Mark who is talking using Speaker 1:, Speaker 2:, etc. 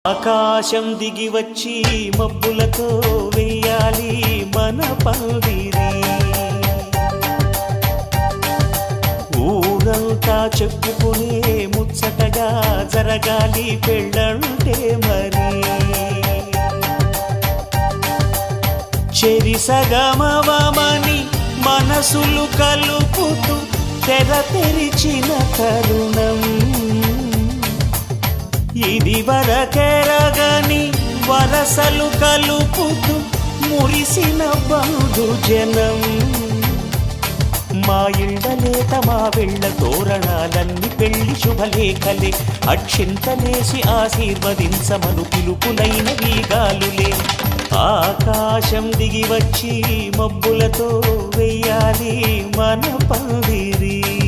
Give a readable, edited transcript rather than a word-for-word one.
Speaker 1: ఆకాశం దిగి వచ్చి మబ్బులతో వెయ్యాలి మన పందిరి. ఊరంతా చెప్పుకునే ముచ్చటగా జరగాలి పెళ్ళంటే మరి. చెరిసగమవమని మనసులు కలుపుతూ తెర తెరిచిన తరుణం ఇది వరకెరగని వరసలు కలుపుతూ మురిసిన బంధు జనం. మా ఇళ్ళలేత మా వెళ్ళ తోరణాలన్నీ పెళ్లి శుభలేఖలే. అక్షింతలేసి ఆశీర్వదించమను పిలుపులైన వీగాలులే. ఆకాశం దిగి వచ్చి మబ్బులతో వెయ్యాలి మన పందిరి.